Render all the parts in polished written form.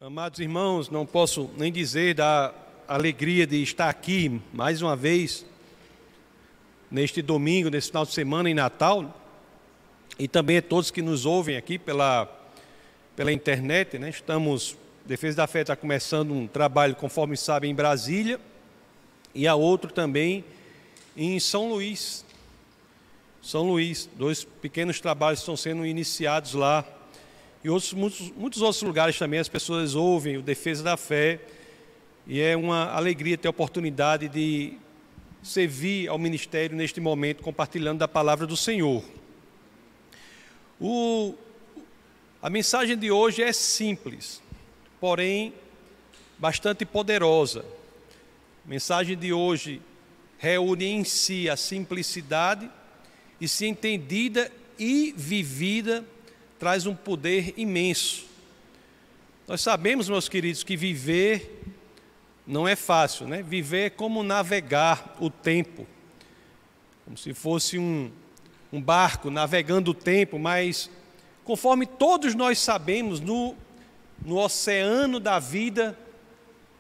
Amados irmãos, não posso nem dizer da alegria de estar aqui mais uma vez, neste domingo, nesse final de semana em Natal, e também a todos que nos ouvem aqui pela internet, né? Defesa da Fé está começando um trabalho, conforme sabem, em Brasília, e a outro também em São Luís. São Luís, dois pequenos trabalhos estão sendo iniciados lá. E muitos outros lugares também as pessoas ouvem o Defesa da Fé, e é uma alegria ter a oportunidade de servir ao ministério neste momento, compartilhando da palavra do Senhor. A mensagem de hoje é simples, porém bastante poderosa. A mensagem de hoje reúne em si a simplicidade e, se entendida e vivida, traz um poder imenso. Nós sabemos, meus queridos, que viver não é fácil, né? Viver é como navegar o tempo, como se fosse um barco navegando o tempo, mas conforme todos nós sabemos, no oceano da vida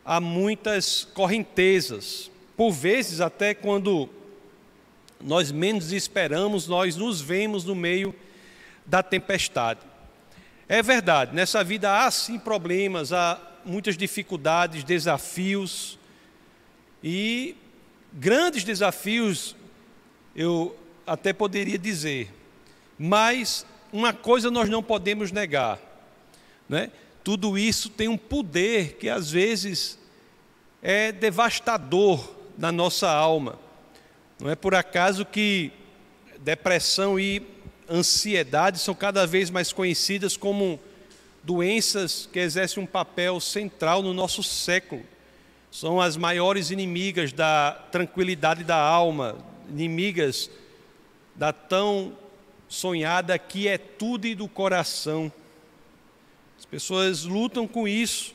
há muitas correntezas. Por vezes, até quando nós menos esperamos, nós nos vemos no meio da tempestade. É verdade, nessa vida há sim problemas, há muitas dificuldades, desafios, e grandes desafios, eu até poderia dizer, mas uma coisa nós não podemos negar, né? Tudo isso tem um poder que às vezes é devastador na nossa alma. Não é por acaso que depressão e ansiedade são cada vez mais conhecidas como doenças que exercem um papel central no nosso século. São as maiores inimigas da tranquilidade da alma, inimigas da tão sonhada quietude do coração. As pessoas lutam com isso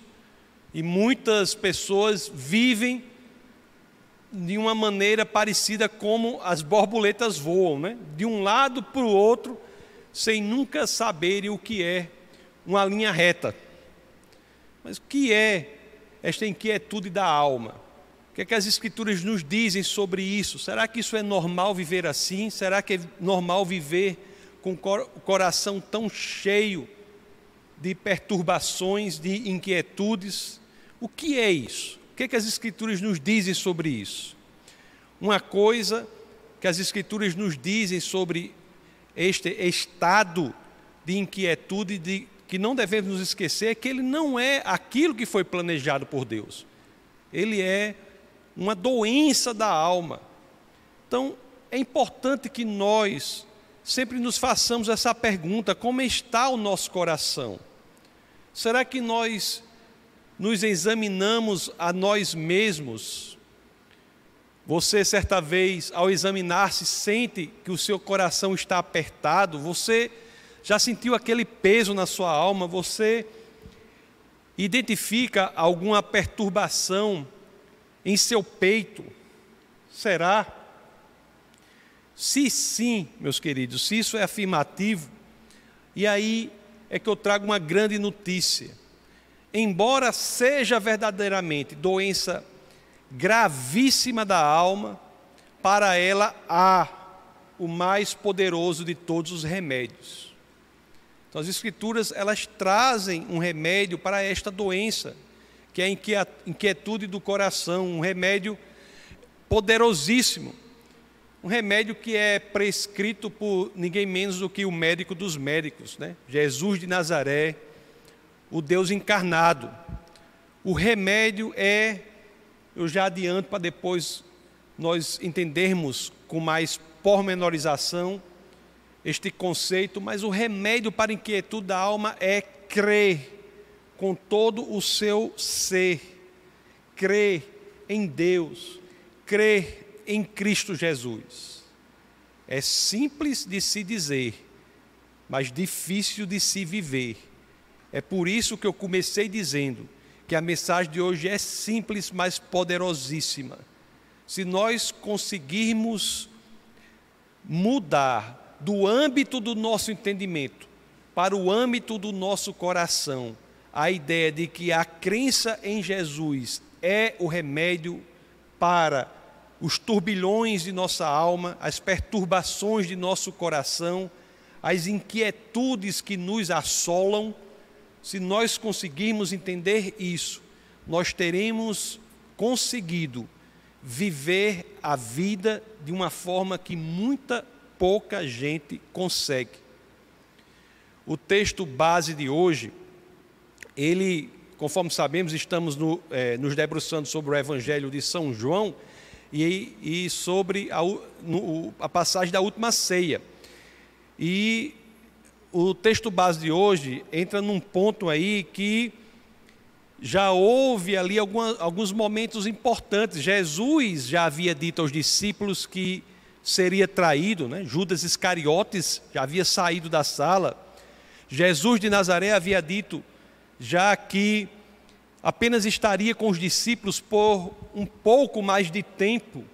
e muitas pessoas vivem de uma maneira parecida como as borboletas voam, né? De um lado para o outro, sem nunca saberem o que é uma linha reta. Mas o que é esta inquietude da alma? O que é que as Escrituras nos dizem sobre isso? Será que isso é normal viver assim? Será que é normal viver com o coração tão cheio de perturbações, de inquietudes? O que é isso? O que é que as Escrituras nos dizem sobre isso? Uma coisa que as Escrituras nos dizem sobre este estado de inquietude, que não devemos nos esquecer, é que ele não é aquilo que foi planejado por Deus. Ele é uma doença da alma. Então, é importante que nós sempre nos façamos essa pergunta: como está o nosso coração? Será que nós nos examinamos a nós mesmos? Você, certa vez, ao examinar-se, sente que o seu coração está apertado? Você já sentiu aquele peso na sua alma? Você identifica alguma perturbação em seu peito? Será? Se sim, meus queridos, se isso é afirmativo, e aí é que eu trago uma grande notícia. Embora seja verdadeiramente doença gravíssima da alma, para ela há o mais poderoso de todos os remédios. Então, as Escrituras, elas trazem um remédio para esta doença, que é a inquietude do coração, um remédio poderosíssimo, um remédio que é prescrito por ninguém menos do que o médico dos médicos, né? Jesus de Nazaré, o Deus encarnado. O remédio é, eu já adianto para depois nós entendermos com mais pormenorização este conceito, mas o remédio para a inquietude da alma é crer com todo o seu ser, crer em Deus, crer em Cristo Jesus. É simples de se dizer, mas difícil de se viver. É por isso que eu comecei dizendo que a mensagem de hoje é simples, mas poderosíssima. Se nós conseguirmos mudar do âmbito do nosso entendimento para o âmbito do nosso coração a ideia de que a crença em Jesus é o remédio para os turbilhões de nossa alma, as perturbações de nosso coração, as inquietudes que nos assolam. Se nós conseguirmos entender isso, nós teremos conseguido viver a vida de uma forma que pouca gente consegue. O texto base de hoje, ele, conforme sabemos, estamos nos debruçando sobre o Evangelho de São João e sobre a passagem da última ceia. E o texto base de hoje entra num ponto aí que já houve ali alguns momentos importantes. Jesus já havia dito aos discípulos que seria traído, né? Judas Iscariotes já havia saído da sala. Jesus de Nazaré havia dito já que apenas estaria com os discípulos por um pouco mais de tempo.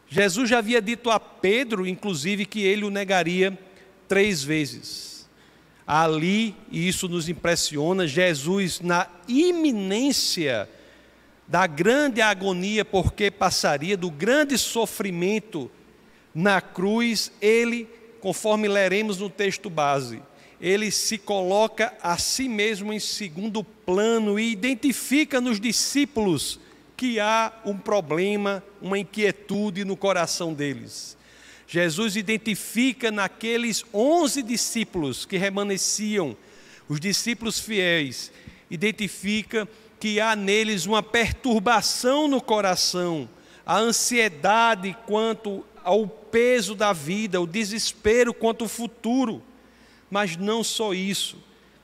Jesus já havia dito a Pedro, inclusive, que ele o negaria 3 vezes. Ali, e isso nos impressiona, Jesus, na iminência da grande agonia, porque passaria do grande sofrimento na cruz, ele, conforme leremos no texto base, ele se coloca a si mesmo em segundo plano e identifica nos discípulos que há um problema, uma inquietude no coração deles. Jesus identifica naqueles 11 discípulos que remanesciam, os discípulos fiéis, identifica que há neles uma perturbação no coração, a ansiedade quanto ao peso da vida, o desespero quanto ao futuro. Mas não só isso,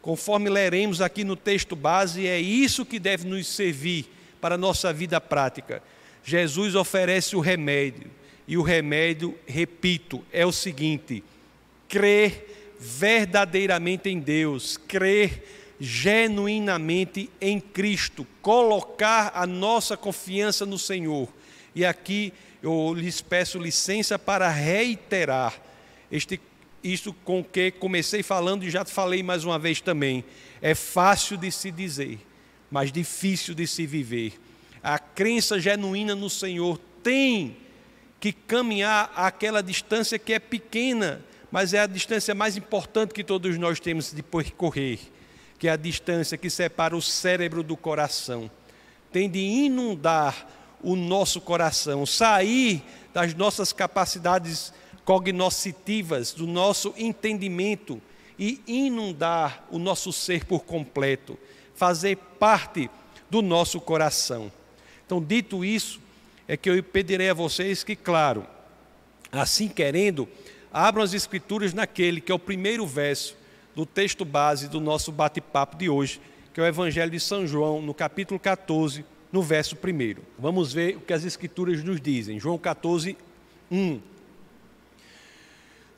conforme leremos aqui no texto base, é isso que deve nos servir para a nossa vida prática. Jesus oferece o remédio, e o remédio, repito, é o seguinte: crer verdadeiramente em Deus, crer genuinamente em Cristo, colocar a nossa confiança no Senhor. E aqui eu lhes peço licença para reiterar isto com que comecei falando e já falei mais uma vez também. É fácil de se dizer, mas difícil de se viver. A crença genuína no Senhor tem que caminhar àquela distância que é pequena, mas é a distância mais importante que todos nós temos de percorrer, que é a distância que separa o cérebro do coração. Tem de inundar o nosso coração, sair das nossas capacidades cognoscitivas, do nosso entendimento e inundar o nosso ser por completo, fazer parte do nosso coração. Então, dito isso, é que eu pedirei a vocês que, claro, assim querendo, abram as Escrituras naquele que é o primeiro verso do texto base do nosso bate-papo de hoje, que é o Evangelho de São João, no capítulo 14, no verso 1. Vamos ver o que as Escrituras nos dizem. João 14, 1.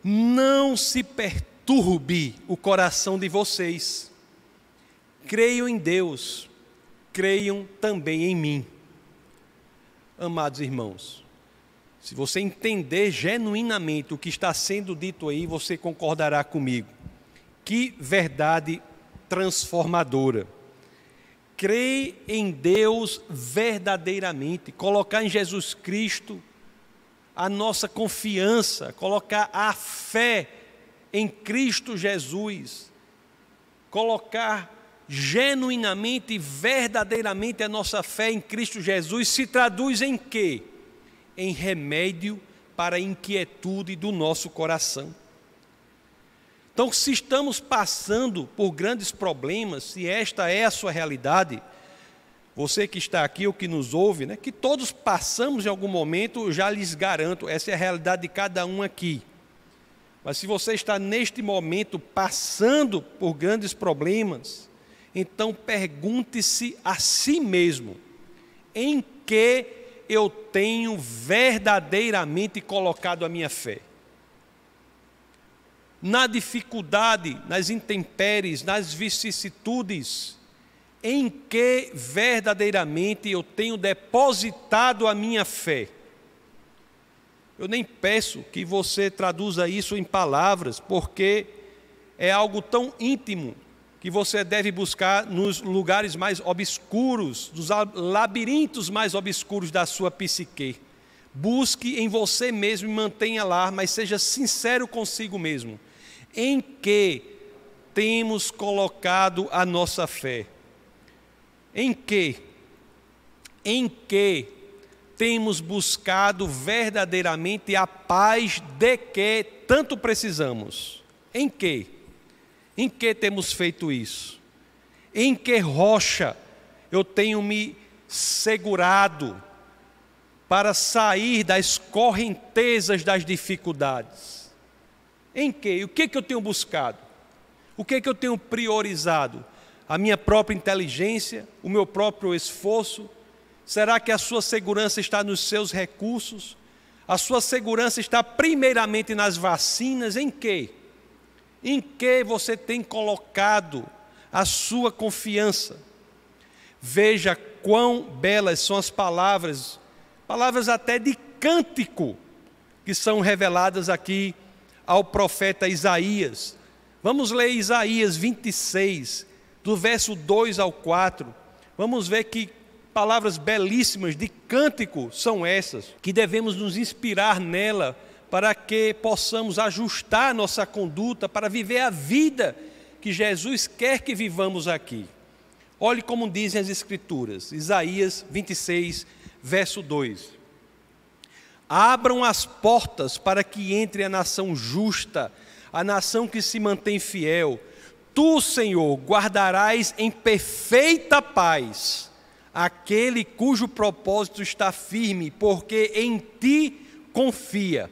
Não se perturbe o coração de vocês. Creiam em Deus, creiam também em mim. Amados irmãos, se você entender genuinamente o que está sendo dito aí, você concordará comigo. Que verdade transformadora. Crer em Deus verdadeiramente, colocar em Jesus Cristo a nossa confiança, colocar a fé em Cristo Jesus, colocar genuinamente e verdadeiramente a nossa fé em Cristo Jesus se traduz em quê? Em remédio para a inquietude do nosso coração. Então, se estamos passando por grandes problemas, se esta é a sua realidade, você que está aqui ou que nos ouve, né, que todos passamos em algum momento, eu já lhes garanto, essa é a realidade de cada um aqui. Mas se você está neste momento passando por grandes problemas, então pergunte-se a si mesmo, em que eu tenho verdadeiramente colocado a minha fé? Na dificuldade, nas intempéries, nas vicissitudes, em que verdadeiramente eu tenho depositado a minha fé? Eu nem peço que você traduza isso em palavras, porque é algo tão íntimo que você deve buscar nos lugares mais obscuros, nos labirintos mais obscuros da sua psique. Busque em você mesmo e mantenha lá, mas seja sincero consigo mesmo. Em que temos colocado a nossa fé? Em que temos buscado verdadeiramente a paz de que tanto precisamos? Em que? Em que temos feito isso? Em que rocha eu tenho me segurado para sair das correntezas das dificuldades? Em que? O que eu tenho buscado? O que eu tenho priorizado? A minha própria inteligência? O meu próprio esforço? Será que a sua segurança está nos seus recursos? A sua segurança está primeiramente nas vacinas? Em que? Em que você tem colocado a sua confiança? Veja quão belas são as palavras até de cântico, que são reveladas aqui ao profeta Isaías. Vamos ler Isaías 26, do verso 2 ao 4. Vamos ver que palavras belíssimas de cântico são essas, que devemos nos inspirar nela, para que possamos ajustar nossa conduta para viver a vida que Jesus quer que vivamos aqui. Olhe como dizem as Escrituras, Isaías 26, verso 2. Abram as portas para que entre a nação justa, a nação que se mantém fiel. Tu, Senhor, guardarás em perfeita paz aquele cujo propósito está firme, porque em ti confia.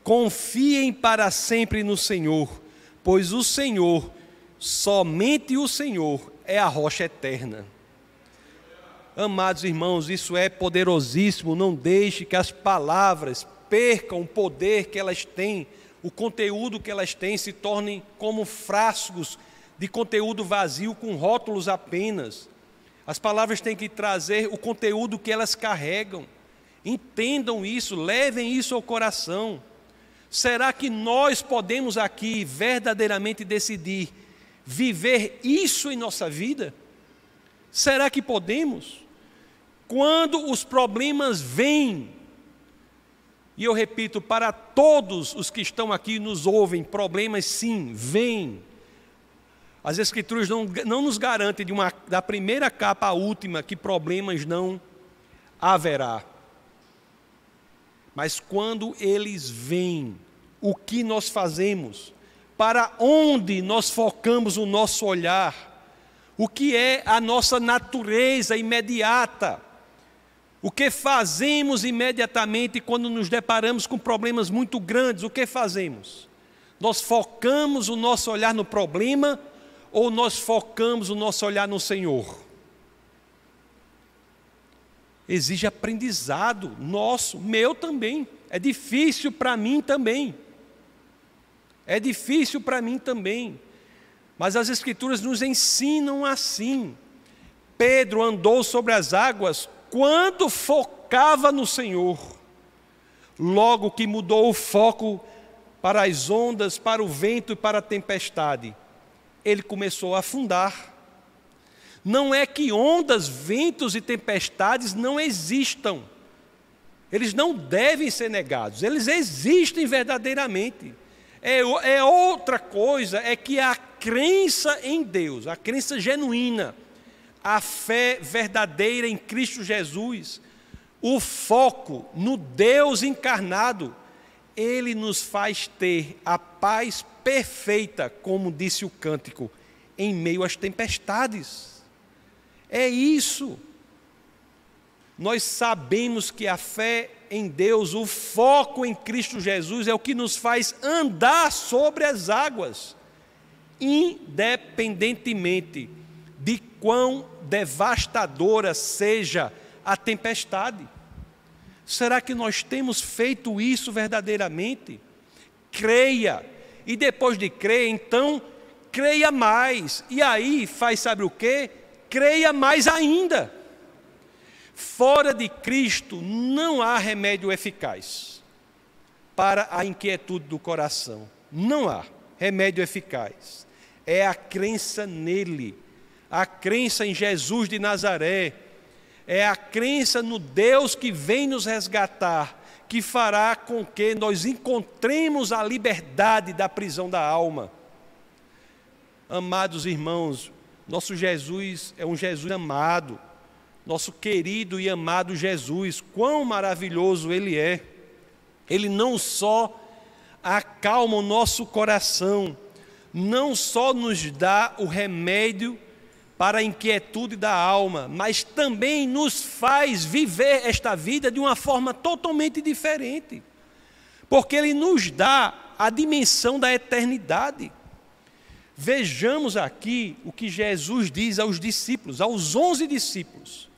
Confiem para sempre no Senhor, pois o Senhor, somente o Senhor, é a rocha eterna. Amados irmãos, isso é poderosíssimo. Não deixe que as palavras percam o poder que elas têm, o conteúdo que elas têm, se tornem como frascos de conteúdo vazio com rótulos apenas. As palavras têm que trazer o conteúdo que elas carregam. Entendam isso, levem isso ao coração. Será que nós podemos aqui verdadeiramente decidir viver isso em nossa vida? Será que podemos? Quando os problemas vêm, e eu repito, para todos os que estão aqui nos ouvem, problemas sim, vêm. As Escrituras não nos garantem da primeira capa à última que problemas não haverá. Mas quando eles vêm, o que nós fazemos? Para onde nós focamos o nosso olhar? O que é a nossa natureza imediata? O que fazemos imediatamente quando nos deparamos com problemas muito grandes? O que fazemos? Nós focamos o nosso olhar no problema ou nós focamos o nosso olhar no Senhor? Exige aprendizado nosso, meu também. É difícil para mim também. É difícil para mim também. Mas as Escrituras nos ensinam assim. Pedro andou sobre as águas quando focava no Senhor. Logo que mudou o foco para as ondas, para o vento e para a tempestade, ele começou a afundar. Não é que ondas, ventos e tempestades não existam. Eles não devem ser negados, eles existem verdadeiramente. É outra coisa, é que a crença em Deus, a crença genuína, a fé verdadeira em Cristo Jesus, o foco no Deus encarnado, ele nos faz ter a paz perfeita, como disse o cântico, em meio às tempestades. É isso. Nós sabemos que a fé em Deus, o foco em Cristo Jesus é o que nos faz andar sobre as águas, independentemente de quão devastadora seja a tempestade. Será que nós temos feito isso verdadeiramente? Creia, e depois de crer, então, creia mais, e aí faz sabe o quê? Creia mais ainda. Fora de Cristo não há remédio eficaz para a inquietude do coração. Não há remédio eficaz. é a crença nele, a crença em Jesus de Nazaré, é a crença no Deus que vem nos resgatar, que fará com que nós encontremos a liberdade da prisão da alma. Amados irmãos, nosso Jesus é um Jesus amado, nosso querido e amado Jesus, quão maravilhoso Ele é. Ele não só acalma o nosso coração, não só nos dá o remédio para a inquietude da alma, mas também nos faz viver esta vida de uma forma totalmente diferente, porque Ele nos dá a dimensão da eternidade. Vejamos aqui o que Jesus diz aos discípulos, aos 11 discípulos.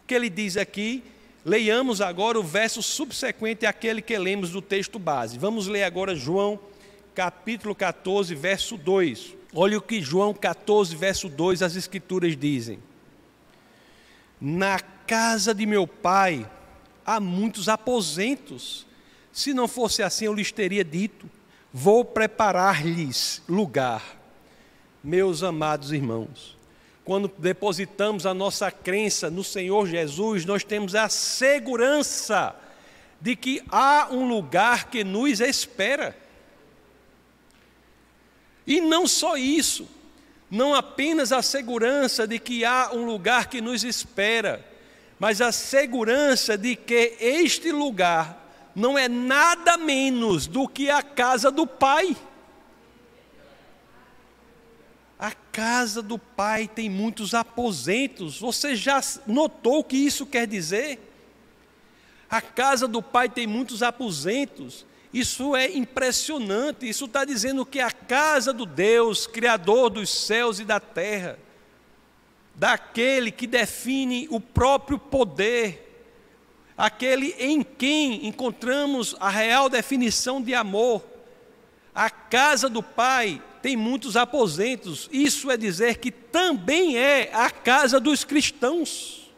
O que Ele diz aqui, leiamos agora o verso subsequente àquele que lemos do texto base. Vamos ler agora João capítulo 14, verso 2. Olha o que João 14, verso 2, as Escrituras dizem. Na casa de meu pai há muitos aposentos. Se não fosse assim, eu lhes teria dito, vou preparar-lhes lugar. Meus amados irmãos, quando depositamos a nossa crença no Senhor Jesus, nós temos a segurança de que há um lugar que nos espera. E não só isso, não apenas a segurança de que há um lugar que nos espera, mas a segurança de que este lugar não é nada menos do que a casa do Pai. A casa do Pai tem muitos aposentos. Você já notou o que isso quer dizer? A casa do Pai tem muitos aposentos. Isso é impressionante. Isso está dizendo que a casa do Deus, Criador dos céus e da terra, daquele que define o próprio poder, aquele em quem encontramos a real definição de amor, a casa do Pai tem muitos aposentos. Isso é dizer que também é a casa dos cristãos,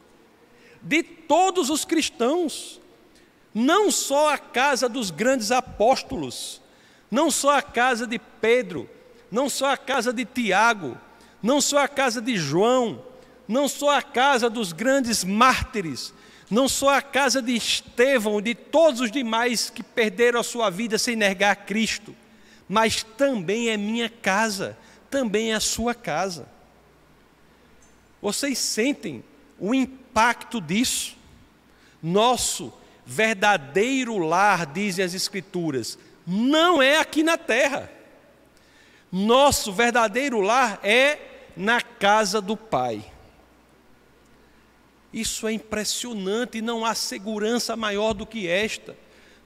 de todos os cristãos, não só a casa dos grandes apóstolos, não só a casa de Pedro, não só a casa de Tiago, não só a casa de João, não só a casa dos grandes mártires, não só a casa de Estevão e de todos os demais que perderam a sua vida sem negar a Cristo, mas também é minha casa, também é a sua casa. Vocês sentem o impacto disso? Nosso verdadeiro lar, dizem as Escrituras, não é aqui na terra. Nosso verdadeiro lar é na casa do Pai. Isso é impressionante, não há segurança maior do que esta.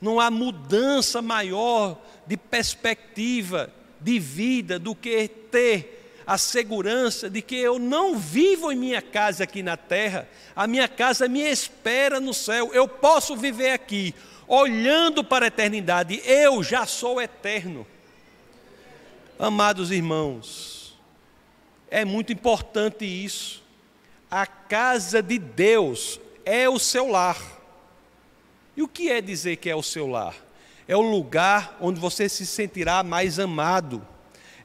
Não há mudança maior de perspectiva, de vida, do que ter a segurança de que eu não vivo em minha casa aqui na terra, a minha casa me espera no céu. Eu posso viver aqui, olhando para a eternidade, eu já sou eterno. Amados irmãos, é muito importante isso. A casa de Deus é o seu lar. E o que é dizer que é o seu lar? É o lugar onde você se sentirá mais amado.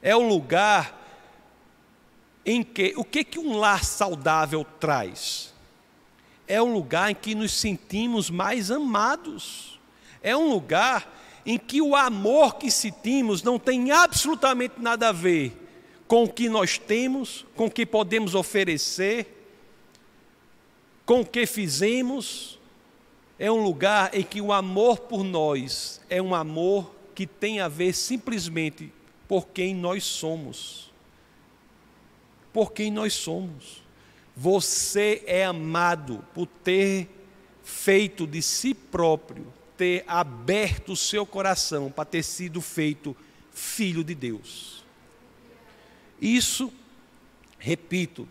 É o lugar em que... O que um lar saudável traz? É um lugar em que nos sentimos mais amados. É um lugar em que o amor que sentimos não tem absolutamente nada a ver com o que nós temos, com o que podemos oferecer, com o que fizemos. É um lugar em que o amor por nós é um amor que tem a ver simplesmente por quem nós somos. Por quem nós somos. Você é amado por ter feito de si próprio, ter aberto o seu coração para ter sido feito filho de Deus. Isso, repito,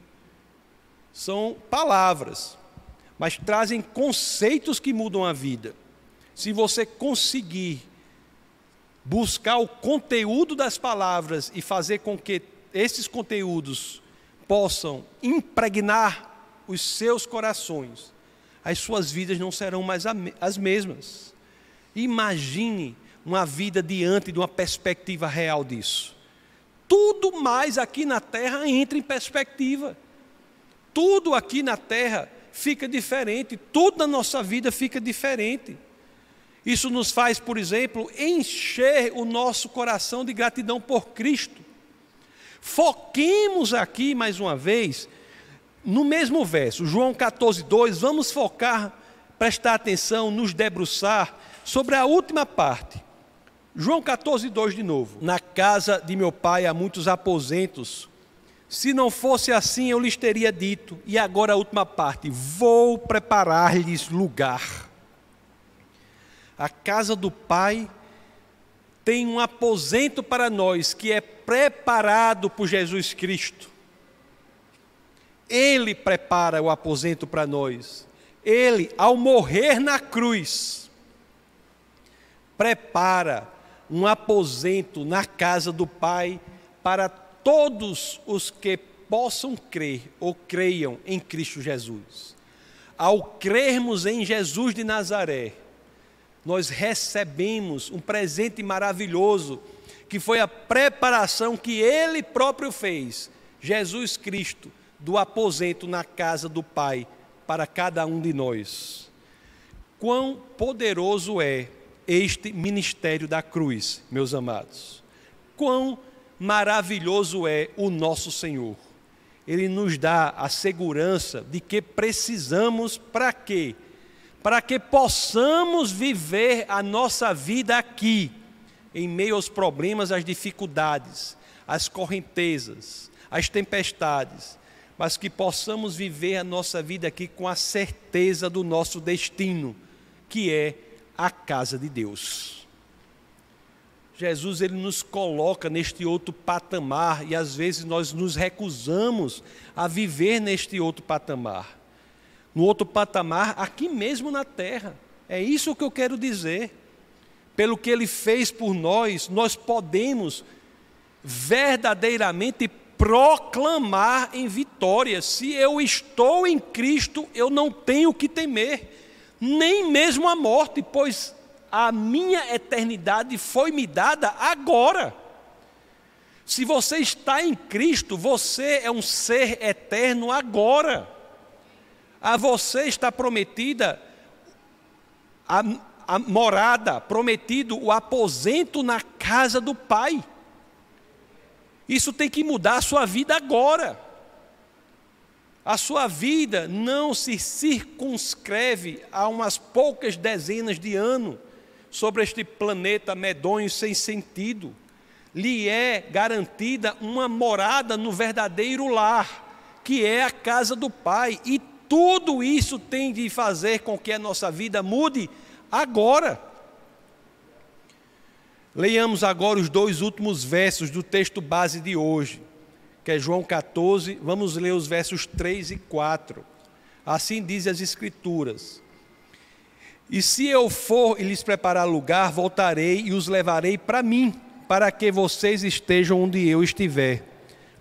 são palavras, mas trazem conceitos que mudam a vida. Se você conseguir buscar o conteúdo das palavras e fazer com que esses conteúdos possam impregnar os seus corações, as suas vidas não serão mais as mesmas. Imagine uma vida diante de uma perspectiva real disso. tudo mais aqui na terra entra em perspectiva. Tudo aqui na terra fica diferente, tudo na nossa vida fica diferente. Isso nos faz, por exemplo, encher o nosso coração de gratidão por Cristo. Foquemos aqui, mais uma vez, no mesmo verso, João 14:2, vamos focar, prestar atenção, nos debruçar sobre a última parte. João 14:2 de novo. Na casa de meu pai há muitos aposentos. Se não fosse assim, eu lhes teria dito. E agora a última parte. Vou preparar-lhes lugar. A casa do Pai tem um aposento para nós, que é preparado por Jesus Cristo. Ele prepara o aposento para nós. Ele, ao morrer na cruz, prepara um aposento na casa do Pai para todos os que possam crer ou creiam em Cristo Jesus. Ao crermos em Jesus de Nazaré, nós recebemos um presente maravilhoso, que foi a preparação que Ele próprio fez, Jesus Cristo, do aposento na casa do Pai, para cada um de nós. Quão poderoso é este ministério da cruz, meus amados. Quão maravilhoso é o nosso Senhor. Ele nos dá a segurança de que precisamos para quê? Para que possamos viver a nossa vida aqui, em meio aos problemas, às dificuldades, às correntezas, às tempestades, mas que possamos viver a nossa vida aqui com a certeza do nosso destino, que é a casa de Deus. Jesus, ele nos coloca neste outro patamar, e às vezes nós nos recusamos a viver neste outro patamar. No outro patamar, aqui mesmo na terra. É isso que eu quero dizer. Pelo que Ele fez por nós, nós podemos verdadeiramente proclamar em vitória. Se eu estou em Cristo, eu não tenho que temer, nem mesmo a morte, pois a minha eternidade foi me dada agora. Se você está em Cristo, você é um ser eterno agora. A você está prometida a morada, prometido o aposento na casa do Pai. Isso tem que mudar a sua vida agora. A sua vida não se circunscreve a umas poucas dezenas de anos sobre este planeta medonho sem sentido. Lhe é garantida uma morada no verdadeiro lar, que é a casa do Pai. E tudo isso tem de fazer com que a nossa vida mude agora. Leiamos agora os 2 últimos versos do texto base de hoje, que é João 14, vamos ler os versos 3 e 4. Assim dizem as Escrituras: E se eu for e lhes preparar lugar, voltarei e os levarei para mim, para que vocês estejam onde eu estiver.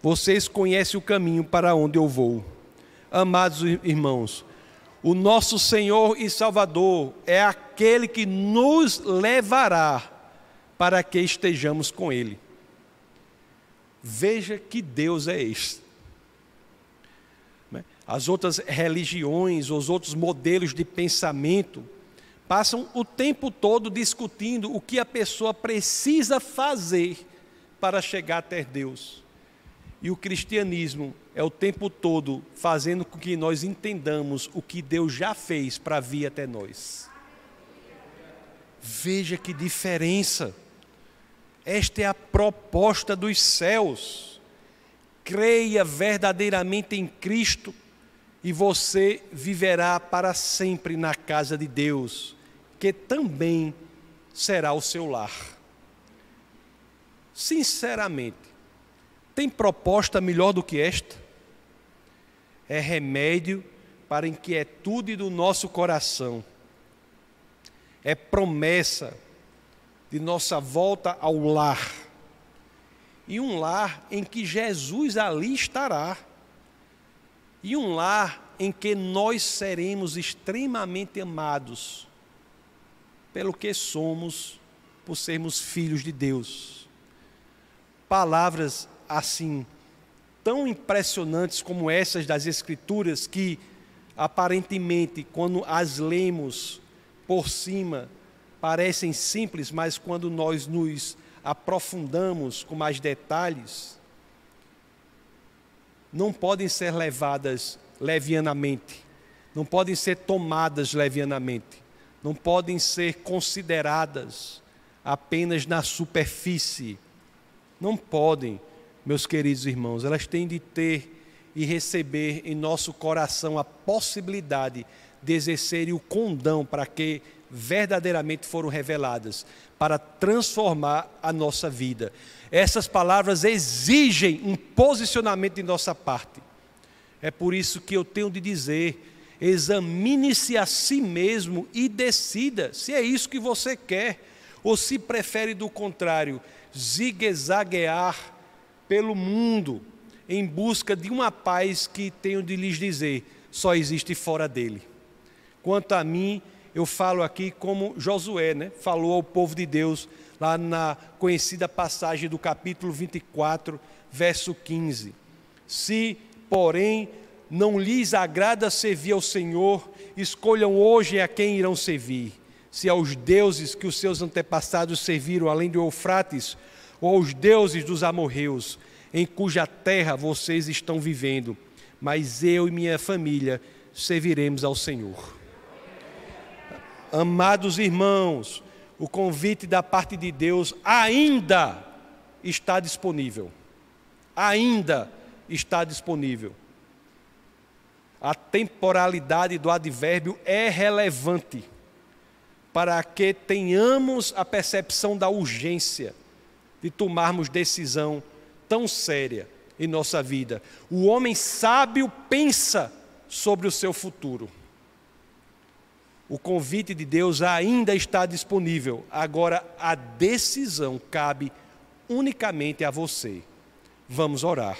Vocês conhecem o caminho para onde eu vou. Amados irmãos, o nosso Senhor e Salvador é aquele que nos levará para que estejamos com Ele. Veja que Deus é este. As outras religiões, os outros modelos de pensamento, passam o tempo todo discutindo o que a pessoa precisa fazer para chegar até Deus. E o cristianismo é o tempo todo fazendo com que nós entendamos o que Deus já fez para vir até nós. Veja que diferença. Esta é a proposta dos céus. Creia verdadeiramente em Cristo e você viverá para sempre na casa de Deus, que também será o seu lar. Sinceramente, tem proposta melhor do que esta? É remédio para a inquietude do nosso coração. É promessa de nossa volta ao lar. E um lar em que Jesus ali estará. E um lar em que nós seremos extremamente amados pelo que somos, por sermos filhos de Deus. Palavras assim tão impressionantes como essas das Escrituras, que aparentemente, quando as lemos por cima, parecem simples, mas quando nós nos aprofundamos com mais detalhes, não podem ser levadas levianamente, não podem ser tomadas levianamente, não podem ser consideradas apenas na superfície. Não podem, meus queridos irmãos, elas têm de ter e receber em nosso coração a possibilidade de exercer o condão para que verdadeiramente foram reveladas, para transformar a nossa vida. Essas palavras exigem um posicionamento de nossa parte. É por isso que eu tenho de dizer: examine-se a si mesmo e decida se é isso que você quer, ou se prefere, do contrário, zigue-zaguear pelo mundo em busca de uma paz que tenho de lhes dizer, só existe fora dele. Quanto a mim, eu falo aqui como Josué, falou ao povo de Deus, lá na conhecida passagem do capítulo 24, verso 15. Se, porém, não lhes agrada servir ao Senhor, escolham hoje a quem irão servir. Se aos deuses que os seus antepassados serviram além do Eufrates, ou aos deuses dos amorreus, em cuja terra vocês estão vivendo, mas eu e minha família serviremos ao Senhor. Amados irmãos, o convite da parte de Deus ainda está disponível. Ainda está disponível. A temporalidade do advérbio é relevante para que tenhamos a percepção da urgência de tomarmos decisão tão séria em nossa vida. O homem sábio pensa sobre o seu futuro. O convite de Deus ainda está disponível. Agora, a decisão cabe unicamente a você. Vamos orar.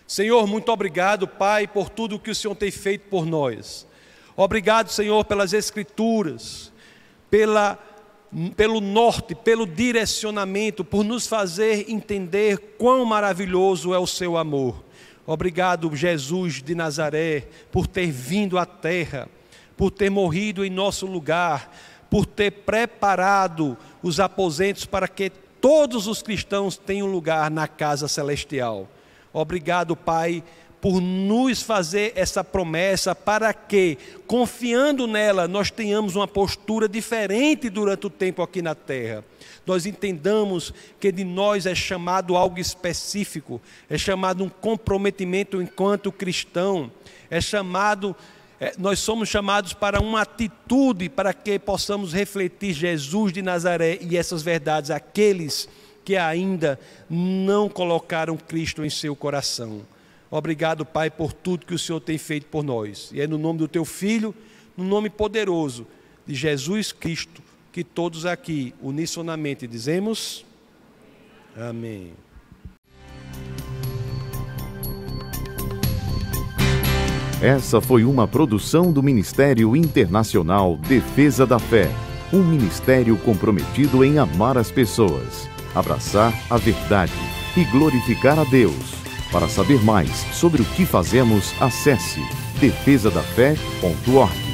Senhor, muito obrigado, Pai, por tudo que o Senhor tem feito por nós. Obrigado, Senhor, pelas Escrituras, pelo norte, pelo direcionamento, por nos fazer entender quão maravilhoso é o seu amor. Obrigado, Jesus de Nazaré, por ter vindo à terra, por ter morrido em nosso lugar, por ter preparado os aposentos para que todos os cristãos tenham lugar na casa celestial. Obrigado, Pai, por nos fazer essa promessa para que, confiando nela, nós tenhamos uma postura diferente durante o tempo aqui na terra. Nós entendamos que de nós é chamado algo específico, é chamado um comprometimento enquanto cristão, nós somos chamados para uma atitude para que possamos refletir Jesus de Nazaré e essas verdades àqueles que ainda não colocaram Cristo em seu coração. Obrigado, Pai, por tudo que o Senhor tem feito por nós. E é no nome do Teu Filho, no nome poderoso de Jesus Cristo, que todos aqui, unissonamente, dizemos amém. Essa foi uma produção do Ministério Internacional Defesa da Fé, um ministério comprometido em amar as pessoas, abraçar a verdade e glorificar a Deus. Para saber mais sobre o que fazemos, acesse defesadafé.org.